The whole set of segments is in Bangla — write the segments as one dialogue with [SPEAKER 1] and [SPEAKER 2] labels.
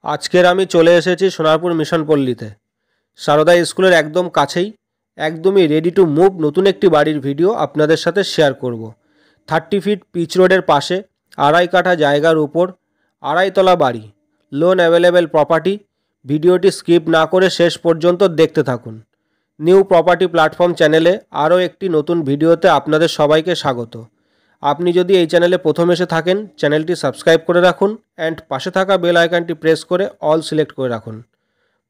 [SPEAKER 1] আজকের আমি চলে এসেছি সোনারপুর মিশন পল্লীতে। সারদা স্কুলের একদম কাছেই একদমই রেডি টু মুভ নতুন একটি বাড়ির ভিডিও আপনাদের সাথে শেয়ার করব। 30 ফিট পিচ রোডের পাশে 2.5 কাঠা জায়গার উপর 2.5 তলা বাড়ি, লোন অ্যাভেলেবেল প্রপার্টি। ভিডিওটি স্কিপ না করে শেষ পর্যন্ত দেখতে থাকুন। নিউ প্রপার্টি প্ল্যাটফর্ম চ্যানেলে আরও একটি নতুন ভিডিওতে আপনাদের সবাইকে স্বাগত। আপনি যদি এই চ্যানেলে প্রথম এসে থাকেন, চ্যানেলটি সাবস্ক্রাইব করে রাখুন অ্যান্ড পাশে থাকা বেল আইকনটি প্রেস করে অল সিলেক্ট করে রাখুন।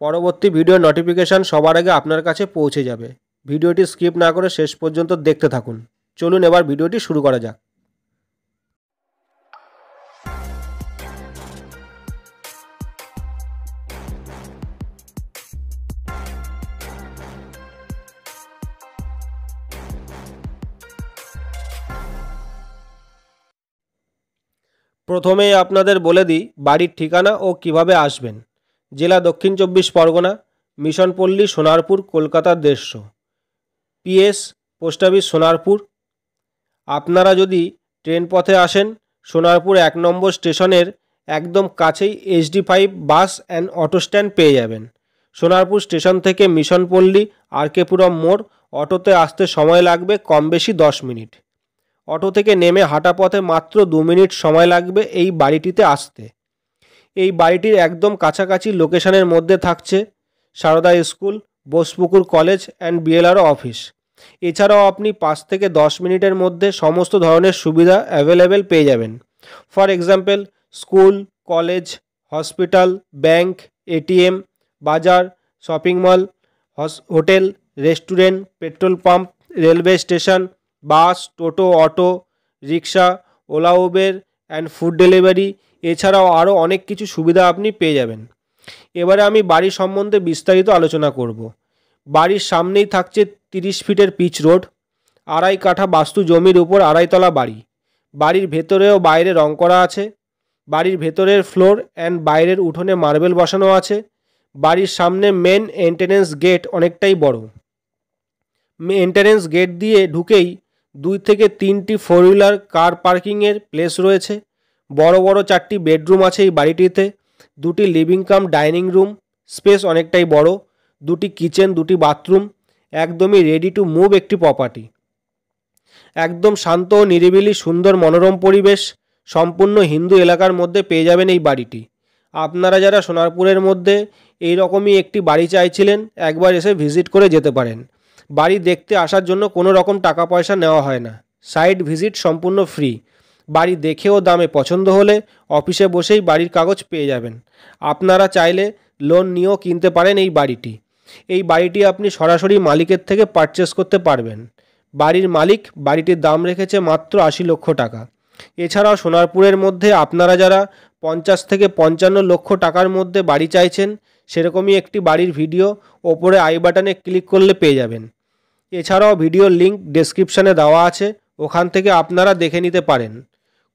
[SPEAKER 1] পরবর্তী ভিডিওর নোটিফিকেশান সবার আগে আপনার কাছে পৌঁছে যাবে। ভিডিওটি স্কিপ না করে শেষ পর্যন্ত দেখতে থাকুন। চলুন এবার ভিডিওটি শুরু করা যাক। প্রথমেই আপনাদের বলে দিই বাড়ির ঠিকানা ও কিভাবে আসবেন। জেলা দক্ষিণ 24 পরগনা, মিশন পল্লী, Sonarpur, Kolkata 150। PS post office Sonarpur. আপনারা যদি ট্রেন পথে আসেন, সোনারপুর 1 নম্বর স্টেশনের একদম কাছেই HD5 bus and auto stand পেয়ে যাবেন। সোনারপুর স্টেশন থেকে মিশন পল্লী RK-পুরম মোড় অটোতে আসতে সময় লাগবে কম বেশি 10 মিনিট। অটো থেকে নেমে হাঁটা পথে মাত্র 2 মিনিট সময় লাগবে এই বাড়িটিতে আসতে। এই বাড়িটির একদম কাছাকাছি লোকেশনের মধ্যে থাকছে Sarada school, Bosepukur college and BLRO office. এছাড়াও আপনি 5 থেকে 10 মিনিটের মধ্যে সমস্ত ধরনের সুবিধা অ্যাভেলেবেল পেয়ে যাবেন। For example, school, college, hospital, bank, ATM, বাজার, shopping mall, hotel, restaurant, petrol pump, railway station, bus, toto, auto rickshaw, OLA, Uber and food delivery, এছাড়াও আরও অনেক কিছু সুবিধা আপনি পেয়ে যাবেন। এবারে আমি বাড়ি সম্বন্ধে বিস্তারিত আলোচনা করব। বাড়ির সামনেই থাকছে 30 ফিটের পিচ রোড, 2.5 কাঠা বাস্তু জমির উপর 2.5 তলা বাড়ি। বাড়ির ভেতরেও বাইরে রং করা আছে। বাড়ির ভেতরের ফ্লোর অ্যান্ড বাইরের উঠোনে মার্বেল বসানো আছে। বাড়ির সামনে মেন এন্ট্রেন্স গেট অনেকটাই বড়। এন্ট্রেন্স গেট দিয়ে ঢুকেই 2 থেকে 3টি 4 হুইলার কার পার্কিংয়ের প্লেস রয়েছে। বড় বড় 4টি বেডরুম আছে এই বাড়িটিতে। 2টি living cum dining room, space অনেকটাই বড়। 2টি কিচেন, 2টি বাথরুম, একদমই রেডি টু মুভ একটি প্রপার্টি। একদম শান্ত ও নিরিবিলি সুন্দর মনোরম পরিবেশ, সম্পূর্ণ হিন্দু এলাকার মধ্যে পেয়ে যাবেন এই বাড়িটি। আপনারা যারা সোনারপুরের মধ্যে এই রকমই একটি বাড়ি চাইছিলেন, একবার এসে ভিজিট করে যেতে পারেন। বাড়ি দেখতে আসার জন্য কোনো রকম টাকা পয়সা নেওয়া হয় না। সাইট ভিজিট সম্পূর্ণ ফ্রি। বাড়ি দেখে ও দামে পছন্দ হলে অফিসে বসেই বাড়ির কাগজ পেয়ে যাবেন। আপনারা চাইলে লোন নিয়েও কিনতে পারেন এই বাড়িটি। এই বাড়িটি আপনি সরাসরি মালিকের থেকে পারচেস করতে পারবেন। বাড়ির মালিক বাড়িটির দাম রেখেছে মাত্র 80 লক্ষ টাকা। এছাড়াও সোনারপুরের মধ্যে আপনারা যারা 50 থেকে 55 লক্ষ টাকার মধ্যে বাড়ি চাইছেন, সেরকমই একটি বাড়ির ভিডিও ওপরে আই বাটনে ক্লিক করলে পেয়ে যাবেন। এছাড়াও ভিডিওর লিঙ্ক ডেসক্রিপশানে দেওয়া আছে, ওখান থেকে আপনারা দেখে নিতে পারেন।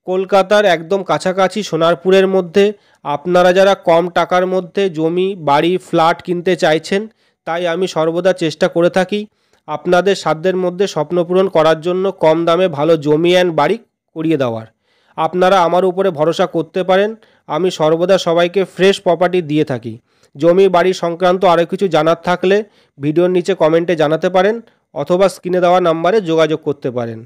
[SPEAKER 1] কলকাতার একদম কাছাকাছি সোনারপুরের মধ্যে আপনারা যারা কম টাকার মধ্যে জমি, বাড়ি, ফ্ল্যাট কিনতে চাইছেন, তাই আমি সর্বদা চেষ্টা করে থাকি আপনাদের সাধ্যের মধ্যে স্বপ্নপূরণ করার জন্য কম দামে ভালো জমি অ্যান্ড বাড়ি করিয়ে দেওয়ার। আপনারা আমার উপরে ভরসা করতে পারেন। আমি সর্বদা সবাইকে ফ্রেশ প্রপার্টি দিয়ে থাকি। জমি, বাড়ি সংক্রান্ত আরও কিছু জানার থাকলে ভিডিওর নিচে কমেন্টে জানাতে পারেন অথবা স্ক্রিনে দেওয়া নাম্বারে যোগাযোগ করতে পারেন।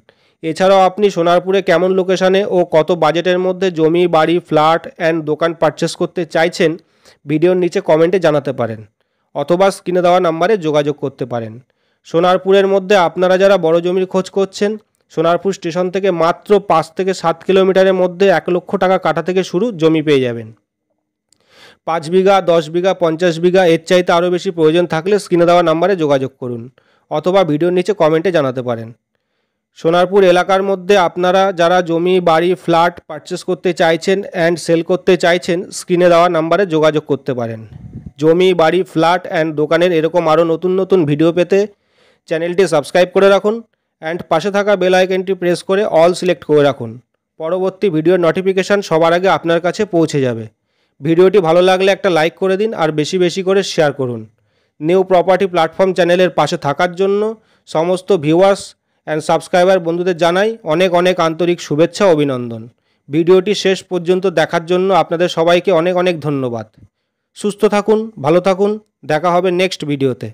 [SPEAKER 1] এছাড়াও আপনি সোনারপুরে কেমন লোকেশানে ও কত বাজেটের মধ্যে জমি, বাড়ি, ফ্ল্যাট অ্যান্ড দোকান পারচেস করতে চাইছেন, ভিডিওর নিচে কমেন্টে জানাতে পারেন অথবা স্ক্রিনে দেওয়া নাম্বারে যোগাযোগ করতে পারেন। সোনারপুরের মধ্যে আপনারা যারা বড় জমির খোঁজ করছেন, সোনারপুর স্টেশন থেকে মাত্র 5 থেকে 7 কিলোমিটারের মধ্যে 1 লক্ষ টাকা কাঠা থেকে শুরু জমি পেয়ে যাবেন। 5 বিঘা, 10 বিঘা, 50 বিঘা, এর চাইতে আরও বেশি প্রয়োজন থাকলে স্ক্রিনে দেওয়া নাম্বারে যোগাযোগ করুন অথবা ভিডিওর নিচে কমেন্টে জানাতে পারেন। সোনারপুর এলাকার মধ্যে আপনারা যারা জমি, বাড়ি, ফ্ল্যাট পারচেস করতে চাইছেন অ্যান্ড সেল করতে চাইছেন, স্ক্রিনে দেওয়া নাম্বারে যোগাযোগ করতে পারেন। জমি, বাড়ি, ফ্ল্যাট অ্যান্ড দোকানের এরকম আরও নতুন নতুন ভিডিও পেতে চ্যানেলটি সাবস্ক্রাইব করে রাখুন অ্যান্ড পাশে থাকা বেল আইকনটি প্রেস করে অল সিলেক্ট করে রাখুন। পরবর্তী ভিডিওর নোটিফিকেশান সবার আগে আপনার কাছে পৌঁছে যাবে। ভিডিওটি ভালো লাগলে একটা লাইক করে দিন আর বেশি বেশি করে শেয়ার করুন। নিউ প্রপার্টি প্ল্যাটফর্ম চ্যানেলের পাশে থাকার জন্য সমস্ত ভিউয়ার্স অ্যান্ড সাবস্ক্রাইবার বন্ধুদের জানাই অনেক অনেক আন্তরিক শুভেচ্ছা ও অভিনন্দন। ভিডিওটি শেষ পর্যন্ত দেখার জন্য আপনাদের সবাইকে অনেক অনেক ধন্যবাদ। সুস্থ থাকুন, ভালো থাকুন, দেখা হবে নেক্সট ভিডিওতে।